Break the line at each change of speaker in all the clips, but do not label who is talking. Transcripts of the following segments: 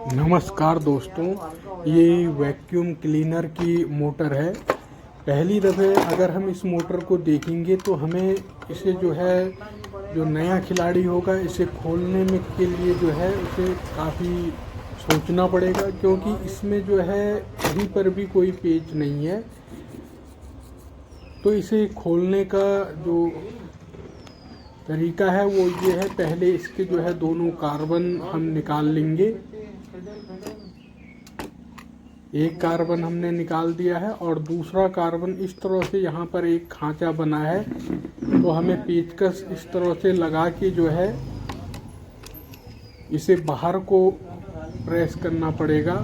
नमस्कार दोस्तों, ये वैक्यूम क्लीनर की मोटर है। पहली दफ़े अगर हम इस मोटर को देखेंगे तो हमें इसे जो नया खिलाड़ी होगा इसे खोलने में के लिए उसे काफ़ी सोचना पड़ेगा, क्योंकि इसमें कहीं पर भी कोई पेच नहीं है। तो इसे खोलने का जो तरीका है वो ये है, पहले इसके दोनों कार्बन हम निकाल लेंगे। एक कार्बन हमने निकाल दिया है और दूसरा कार्बन इस तरह से यहाँ पर एक खांचा बना है, तो हमें पेचकस इस तरह से लगा के इसे बाहर को प्रेस करना पड़ेगा।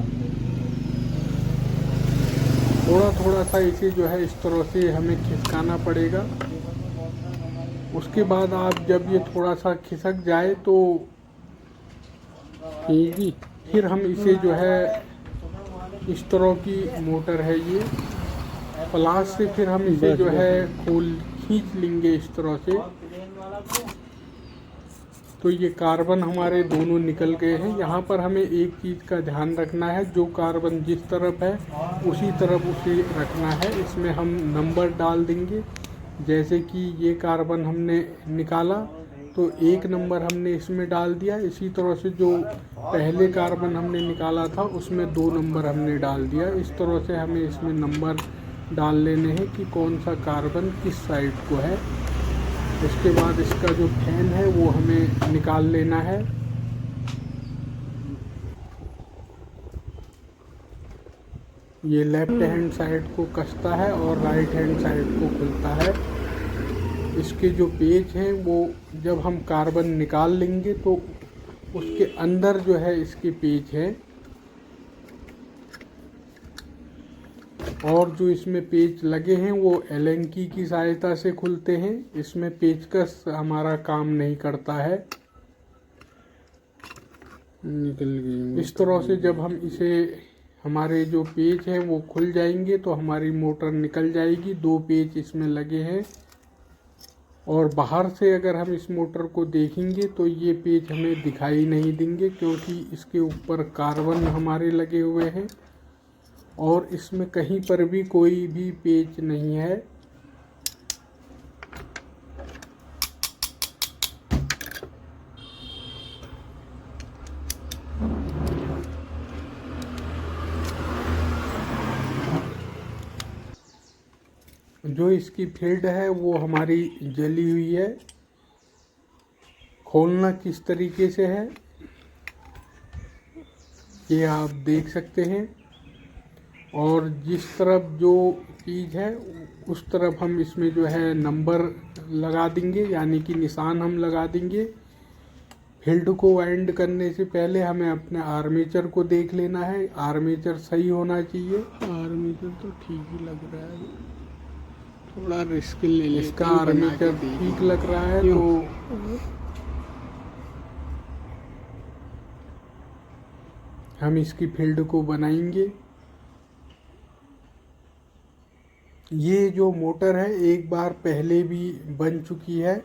थोड़ा थोड़ा सा इसे इस तरह से हमें खिसकाना पड़ेगा। उसके बाद आप जब ये थोड़ा सा खिसक जाए तो फिर हम इसे इस तरह की मोटर है ये प्लास से, फिर हम इसे खींच लेंगे इस तरह से। तो ये कार्बन हमारे दोनों निकल गए हैं। यहाँ पर हमें एक चीज़ का ध्यान रखना है, जो कार्बन जिस तरफ है उसी तरफ उसे रखना है। इसमें हम नंबर डाल देंगे। जैसे कि ये कार्बन हमने निकाला तो 1 नंबर हमने इसमें डाल दिया। इसी तरह से जो पहले कार्बन हमने निकाला था उसमें 2 नंबर हमने डाल दिया। इस तरह से हमें इसमें नंबर डाल लेने हैं कि कौन सा कार्बन किस साइड को है। इसके बाद इसका जो फैन है वो हमें निकाल लेना है। ये लेफ्ट हैंड साइड को कसता है और राइट हैंड साइड को खुलता है। इसके जो पेच हैं वो जब हम कार्बन निकाल लेंगे तो उसके अंदर इसके पेच है, और जो इसमें पेच लगे हैं वो एलेंकी की सहायता से खुलते हैं। इसमें पेचकस हमारा काम नहीं करता है। निकल गई। इस तरह से जब हम हमारे जो पेच हैं वो खुल जाएंगे तो हमारी मोटर निकल जाएगी। 2 पेच इसमें लगे हैं, और बाहर से अगर हम इस मोटर को देखेंगे तो ये पेच हमें दिखाई नहीं देंगे, क्योंकि इसके ऊपर कार्बन हमारे लगे हुए हैं और इसमें कहीं पर भी कोई भी पेच नहीं है। जो इसकी फील्ड है वो हमारी जली हुई है। खोलना किस तरीके से है ये आप देख सकते हैं, और जिस तरफ जो चीज़ है उस तरफ हम इसमें नंबर लगा देंगे, यानी कि निशान हम लगा देंगे। फील्ड को वाइंड करने से पहले हमें अपने आर्मेचर को देख लेना है। आर्मेचर सही होना चाहिए। आर्मेचर तो ठीक ही लग रहा है, थोड़ा रिस्क ले लेते हैं। इसका आर्मेचर ठीक लग रहा है तो हम इसकी फील्ड को बनाएंगे। ये जो मोटर है एक बार पहले भी बन चुकी है।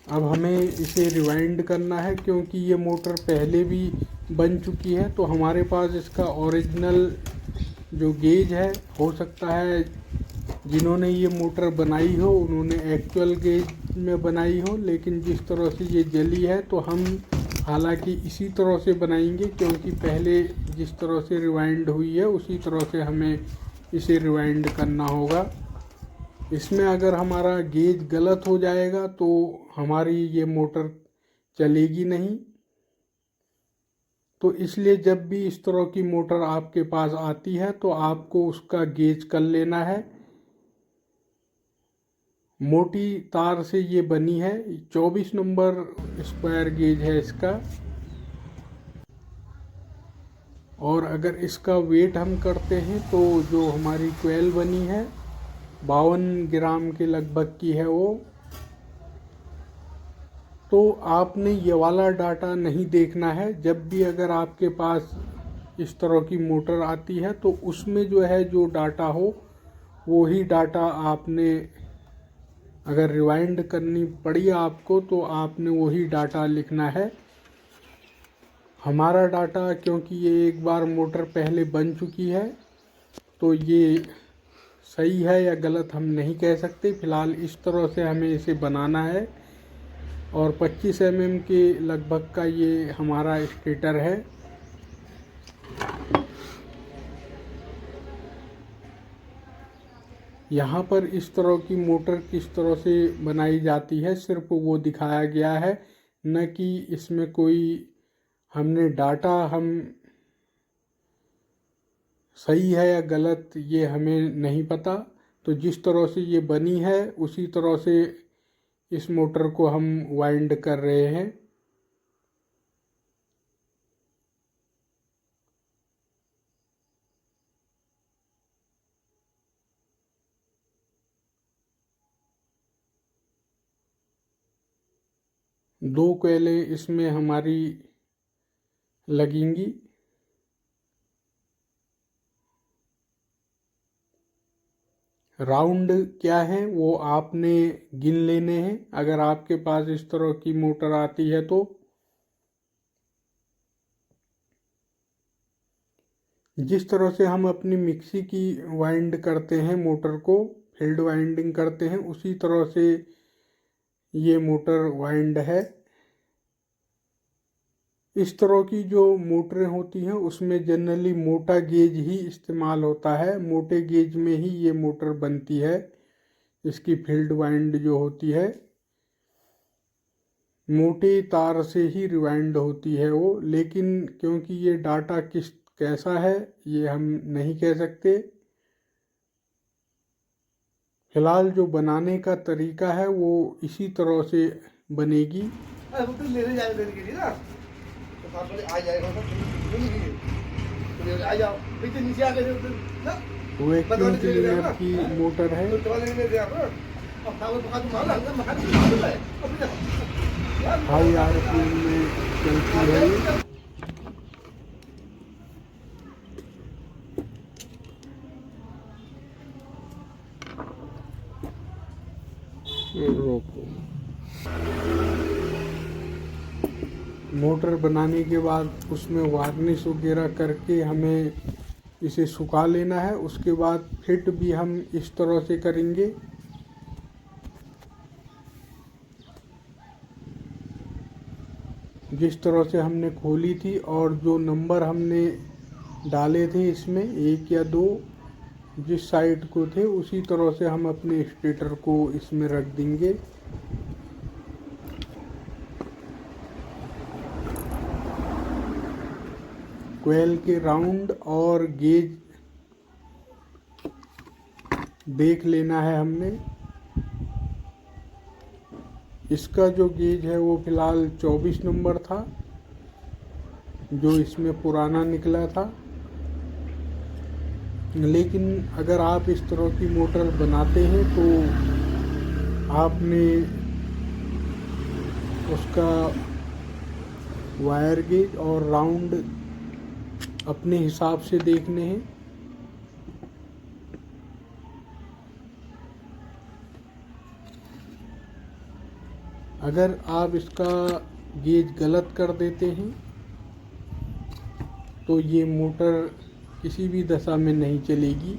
अब हमें इसे रिवाइंड करना है, क्योंकि ये मोटर पहले भी बन चुकी है। तो हमारे पास इसका ओरिजिनल जो गेज है, हो सकता है जिन्होंने ये मोटर बनाई हो उन्होंने एक्चुअल गेज में बनाई हो, लेकिन जिस तरह से ये जली है तो हम हालांकि इसी तरह से बनाएंगे, क्योंकि पहले जिस तरह से रिवाइंड हुई है उसी तरह से हमें इसे रिवाइंड करना होगा। इसमें अगर हमारा गेज गलत हो जाएगा तो हमारी ये मोटर चलेगी नहीं। तो इसलिए जब भी इस तरह की मोटर आपके पास आती है तो आपको उसका गेज कर लेना है। मोटी तार से ये बनी है, 24 नंबर स्क्वायर गेज है इसका। और अगर इसका वेट हम करते हैं तो जो हमारी कोयल बनी है 52 ग्राम के लगभग की है वो। तो आपने ये वाला डाटा नहीं देखना है। जब भी अगर आपके पास इस तरह की मोटर आती है, तो उसमें जो है जो डाटा हो वो ही डाटा आपने, अगर रिवाइंड करनी पड़ी आपको तो आपने वही डाटा लिखना है। हमारा डाटा, क्योंकि ये एक बार मोटर पहले बन चुकी है तो ये सही है या गलत हम नहीं कह सकते। फ़िलहाल इस तरह से हमें इसे बनाना है और 25 mm के लगभग का ये हमारा स्टेटर है। यहाँ पर इस तरह की मोटर किस तरह से बनाई जाती है सिर्फ वो दिखाया गया है, न कि इसमें कोई हमने डाटा हम सही है या गलत ये हमें नहीं पता। तो जिस तरह से ये बनी है उसी तरह से इस मोटर को हम वाइंड कर रहे हैं। दो कोयलें इसमें हमारी लगेंगी। राउंड क्या है वो आपने गिन लेने हैं अगर आपके पास इस तरह की मोटर आती है तो। जिस तरह से हम अपनी मिक्सी की वाइंड करते हैं मोटर को, फील्ड वाइंडिंग करते हैं, उसी तरह से ये मोटर वाइंड है। इस तरह की जो मोटरें होती हैं उसमें जनरली मोटा गेज ही इस्तेमाल होता है, मोटे गेज में ही ये मोटर बनती है। इसकी फील्ड वाइंड जो होती है मोटे तार से ही रिवाइंड होती है वो, लेकिन क्योंकि ये डाटा कैसा है ये हम नहीं कह सकते। फिलहाल जो बनाने का तरीका है वो इसी तरह से बनेगी।
वो तो लेने जाए देने के लिए ना, तो साथ वाले आ जाएगा तो आ जाओ पीछे नीचे आ गए ना।
वैक्यूम क्लीनर की मोटर है।
तो वाले ने दिया ना, अब खाओ तो खा तुम मार ना मार दे
हाई आरपीएम में चलती है। रोको। मोटर बनाने के बाद उसमें वार्निश वगैरह करके हमें इसे सुखा लेना है। उसके बाद फिट भी हम इस तरह से करेंगे। जिस तरह से हमने खोली थी और जो नंबर हमने डाले थे इसमें 1 या 2 जिस साइड को थे उसी तरह से हम अपने स्टेटर को इसमें रख देंगे। कोयल के राउंड और गेज देख लेना है हमने। इसका जो गेज है वो फ़िलहाल 24 नंबर था जो इसमें पुराना निकला था, लेकिन अगर आप इस तरह की मोटर बनाते हैं तो आपने उसका वायर गेज और राउंड अपने हिसाब से देखने हैं। अगर आप इसका गेज गलत कर देते हैं तो ये मोटर किसी भी दशा में नहीं चलेगी।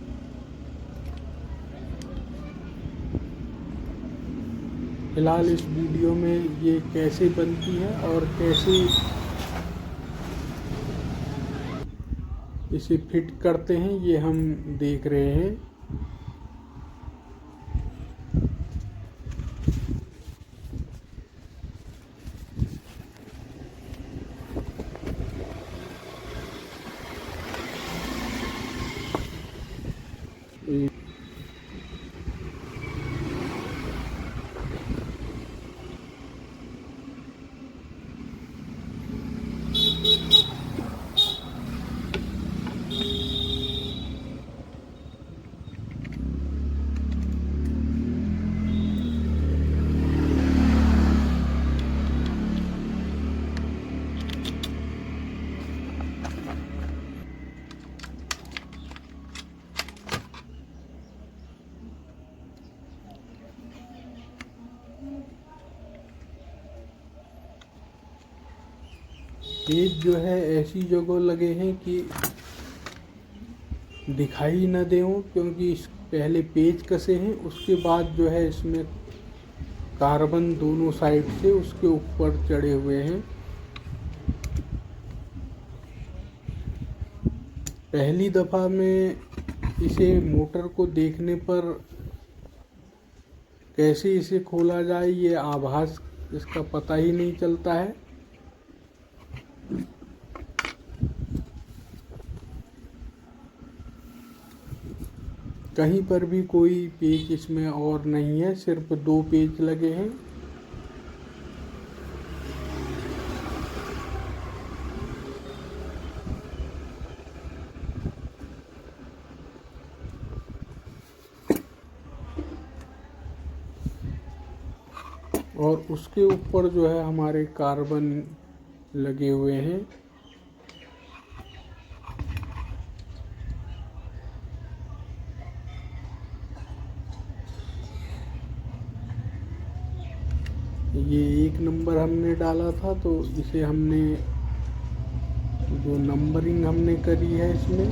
फिलहाल इस वीडियो में ये कैसे बनती है और कैसे इसे फिट करते हैं ये हम देख रहे हैं। पेच जो है ऐसी जगह लगे हैं कि दिखाई न दे हो, क्योंकि पहले पेच कसे हैं, उसके बाद जो है इसमें कार्बन दोनों साइड से उसके ऊपर चढ़े हुए हैं। पहली दफ़ा में इसे मोटर को देखने पर कैसे इसे खोला जाए ये आभास इसका पता ही नहीं चलता है। कहीं पर भी कोई पेच इसमें और नहीं है, सिर्फ 2 पेच लगे हैं। और उसके ऊपर जो है हमारे कार्बन लगे हुए हैं। ये 1 नंबर हमने डाला था, तो इसे हमने जो नंबरिंग हमने करी है इसमें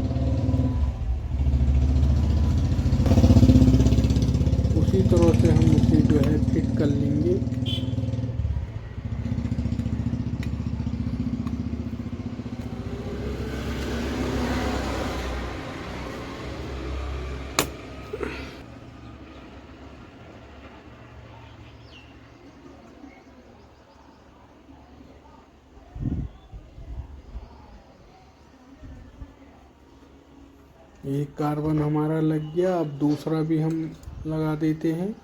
उसी तरह से हम इसे जो है फिट कर लेंगे। एक कार्बन हमारा लग गया, अब दूसरा भी हम लगा देते हैं।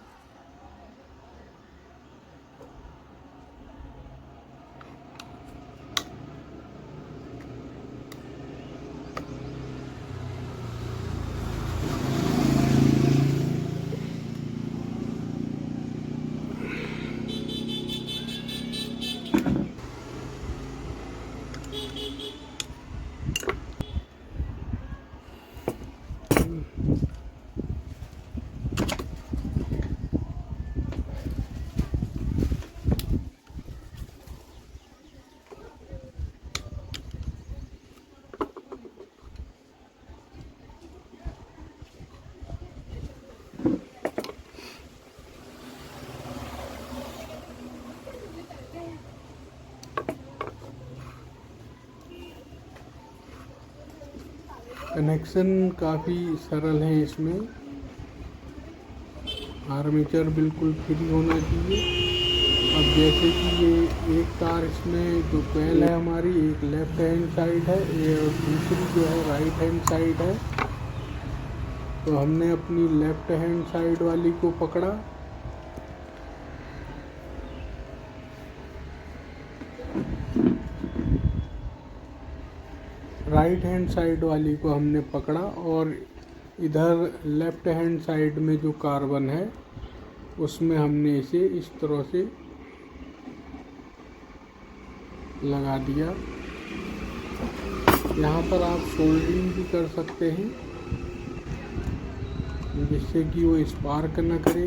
कनेक्शन काफ़ी सरल है इसमें। आर्मेचर बिल्कुल फ्री होना चाहिए। अब जैसे कि ये एक तार इसमें जो कोयल है हमारी, एक लेफ्ट हैंड साइड है और दूसरी जो है राइट हैंड साइड है, तो हमने अपनी लेफ्ट हैंड साइड वाली को पकड़ा, राइट हैंड साइड वाली को हमने पकड़ा और इधर लेफ्ट हैंड साइड में जो कार्बन है उसमें हमने इसे इस तरह से लगा दिया। यहाँ पर आप सोल्डरिंग भी कर सकते हैं जिससे कि वो स्पार्क न करे।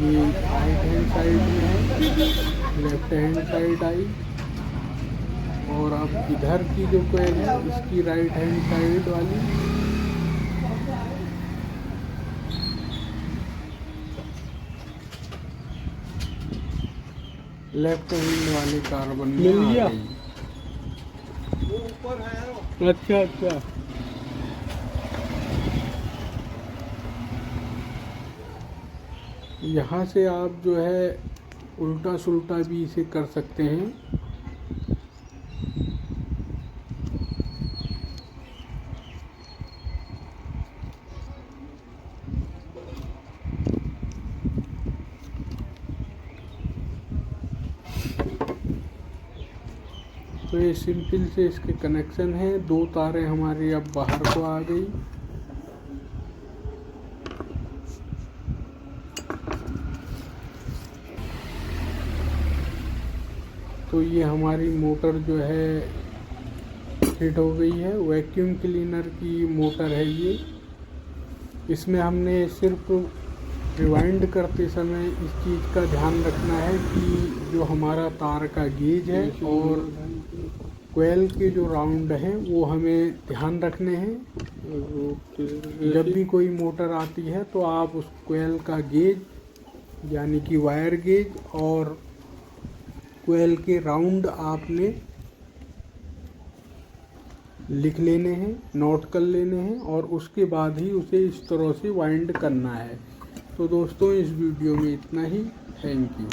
ये राइट हैंड साइड में है, लेफ्ट हैंड साइड आई, और अब इधर की जो कोयल है इसकी राइट हैंड साइड वाली लेफ्ट हैंड वाले कार्बन में
मिल
आ
गया?
गई।
वो ऊपर है।
अच्छा अच्छा, यहाँ से आप जो है उल्टा सुल्टा भी इसे कर सकते हैं। तो ये सिंपल से इसके कनेक्शन है। 2 तारें हमारी अब बाहर को आ गई। तो ये हमारी मोटर जो है फिट हो गई है। वैक्यूम क्लीनर की मोटर है ये। इसमें हमने सिर्फ रिवाइंड करते समय इस चीज़ का ध्यान रखना है कि जो हमारा तार का गेज है और कोयल के जो राउंड हैं वो हमें ध्यान रखने हैं। जब भी कोई मोटर आती है तो आप उस कोयल का गेज यानी कि वायर गेज और कोयल के राउंड आपने लिख लेने हैं, नोट कर लेने हैं और उसके बाद ही उसे इस तरह से वाइंड करना है। तो दोस्तों इस वीडियो में इतना ही। Thank you.